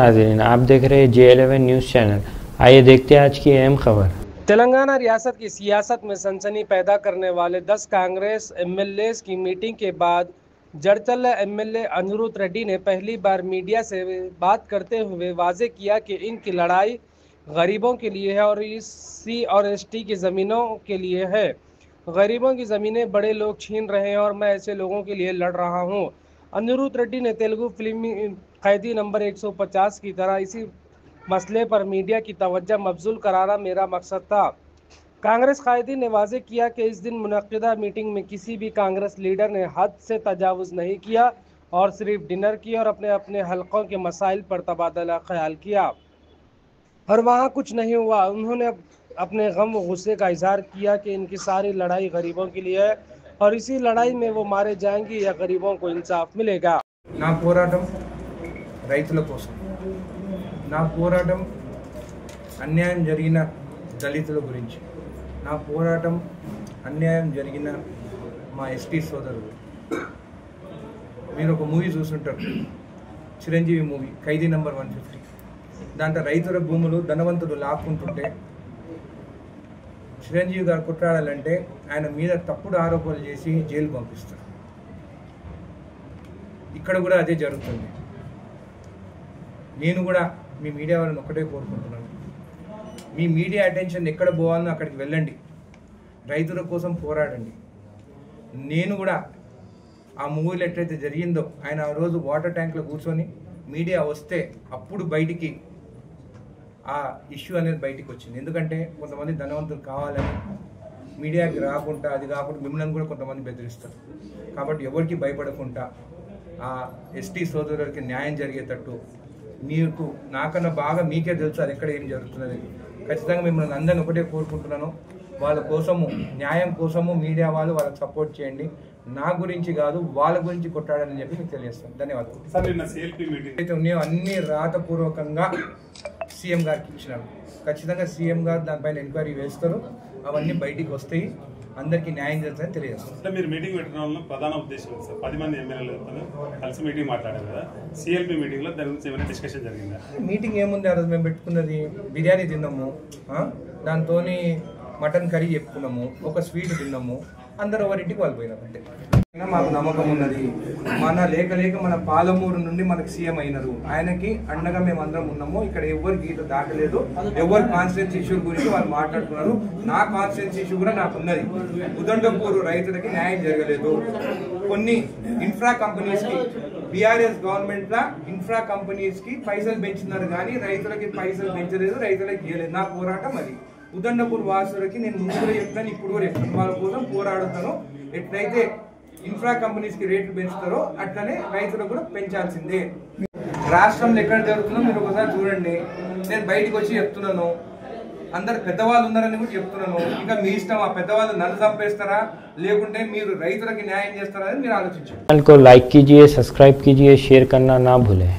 नाज़रीन, आप देख रहे हैं J11 न्यूज़ चैनल। आइए देखते हैं आज की अहम खबर। तेलंगाना रियासत की सियासत में सनसनी पैदा करने वाले 10 कांग्रेस एमएलएस की मीटिंग के बाद जड़चल्ला एमएलए अनिरुद्ध रेड्डी ने पहली बार मीडिया से बात करते हुए वाजे किया कि इनकी लड़ाई गरीबों के लिए है और सी और एसटी की ज़मीनों के लिए है। गरीबों की ज़मीनें बड़े लोग छीन रहे हैं और मैं ऐसे लोगों के लिए लड़ रहा हूं। अनिरुद्ध रेड्डी ने तेलुगु फिल्मी कैदी नंबर 150 की तरह इसी मसले पर मीडिया की तवज्जो मबजूल कराना मेरा मकसद था। कांग्रेस कायदी ने वाजे किया कि इस दिन मुनक्किदा मीटिंग में किसी भी कांग्रेस लीडर ने हद से तजावुज़ नहीं किया और सिर्फ डिनर किया और अपने अपने हलकों के मसाइल पर तबादला ख्याल किया और वहाँ कुछ नहीं हुआ। उन्होंने अपने गम व गुस्से का इजहार किया कि इनकी सारी लड़ाई गरीबों के लिए है और इसी लड़ाई में वो मारे जाएंगे या गरीबों को इंसाफ मिलेगा। ना పోరాటం రైతుల కోసం, నా పోరాటం అన్యాయం జరిగిన దళితుల గురించి, నా పోరాటం అన్యాయం జరిగిన మా ఎస్టీ సోదరులు. మీరు ఒక మూవీ చూస్తుంటారు, చిరంజీవి మూవీ ఖైదీ నంబర్ 150. దాంట్లో రైతుల భూములు ధనవంతులు లాక్కుంటుంటే చిరంజీవి గారు కొట్టాడాలంటే ఆయన మీద తప్పుడు ఆరోపణలు చేసి జైలు పంపిస్తారు. ఇక్కడ కూడా అదే జరుగుతుంది. నేను కూడా మీ మీడియా వాళ్ళని ఒకటే కోరుకుంటున్నాను, మీ మీడియా అటెన్షన్ ఎక్కడ పోవాలనో అక్కడికి వెళ్ళండి, రైతుల కోసం పోరాడండి. నేను కూడా ఆ మూవీలో ఎట్లయితే జరిగిందో ఆయన ఆ రోజు వాటర్ ట్యాంక్లో కూర్చొని మీడియా వస్తే అప్పుడు బయటికి ఆ ఇష్యూ అనేది బయటికి వచ్చింది. ఎందుకంటే కొంతమంది ధనవంతులు కావాలని మీడియాకి రాకుండా, అది కాకుండా మిమ్మల్ని కూడా కొంతమంది బెదిరిస్తారు. కాబట్టి ఎవరికి భయపడకుండా ఆ ఎస్టీ సోదరులకి న్యాయం జరిగేటట్టు మీకు నాకన్నా బాగా మీకే తెలుసు అది ఎక్కడ ఏం జరుగుతున్నది. ఖచ్చితంగా మిమ్మల్ని అందరిని ఒకటే కోరుకుంటున్నాను, వాళ్ళ కోసము న్యాయం కోసము మీడియా వాళ్ళు వాళ్ళకి సపోర్ట్ చేయండి. నా గురించి కాదు వాళ్ళ గురించి కొట్టాడని చెప్పి మీకు తెలియజేస్తాను. ధన్యవాదాలు. అయితే ఉన్నాయో అన్ని రాతపూర్వకంగా సీఎం గారికి ఇచ్చినారు. ఖచ్చితంగా సీఎం గారు దానిపైన ఎంక్వైరీ వేస్తారు, అవన్నీ బయటికి వస్తాయి, అందరికీ న్యాయం చేస్తారని తెలియజేస్తారు. మీరు మీటింగ్ పెట్టడం వల్ల ప్రధాన ఉద్దేశం సార్ 10 మంది ఎమ్మెల్యేలు కలిసి మీటింగ్ మాట్లాడారు కదా, సిఎల్పి మీటింగ్ లో దాని గురించి ఏమైనా డిస్కషన్ జరిగిందా? మీటింగ్ ఏముంది, ఆ రోజు మేము పెట్టుకున్నది బిర్యానీ తిన్నాము, దాంతో మటన్ కర్రీ చెప్పుకున్నాము, ఒక స్వీట్ తిన్నాము, అందరూ ఎవరింటికి వాళ్ళు పోయినారు. అంటే మాకు నమ్మకం ఉన్నది, మన లేక మన పాలమూరు నుండి మనకు సీఎం అయినారు, ఆయనకి అండగా మేము అందరం ఉన్నాము. ఇక్కడ ఎవరు గీత దాటలేదు, ఎవరు కాన్స్టిట్యూన్సీ ఇష్యూ గురించి వాళ్ళు మాట్లాడుతున్నారు. నా కాన్స్టిట్యూన్సీ ఇష్యూ కూడా నాకు ఉన్నది. ఉదండపూర్ రైతులకి న్యాయం జరగలేదు. కొన్ని ఇన్ఫ్రా కంపెనీస్ కి బీఆర్ఎస్ గవర్నమెంట్ లా ఇన్ఫ్రా కంపెనీస్ కి పైసలు పెంచుతున్నారు కానీ రైతులకి పైసలు పెంచలేదు, రైతులకి ఇవ్వలేదు. నా పోరాటం అది. ఉదండపూర్ వాసులకి నేను ముందు కూడా చెప్తాను, ఇప్పుడు కూడా చెప్తాను, వాళ్ళ కోసం పోరాడుతాను. ఎట్లయితే ఇన్ఫ్రా కంపెనీస్ కి రేట్లు పెంచుతారో అట్లనే రైతులకు కూడా పెంచాల్సిందే. రాష్ట్రంలో ఎక్కడ జరుగుతుందో మీరు ఒకసారి చూడండి. నేను బయటకు వచ్చి చెప్తున్నాను, అందరు పెద్దవాళ్ళు ఉన్నారని కూడా చెప్తున్నాను. ఇంకా మీ ఇష్టం, ఆ పెద్దవాళ్ళు నన్ను చంపేస్తారా లేకుంటే మీరు రైతులకి న్యాయం చేస్తారా అని మీరు ఆలోచించండి. चैनल को लाइक कीजिए, सब्सक्राइब कीजिए, शेयर करना ना भूलें।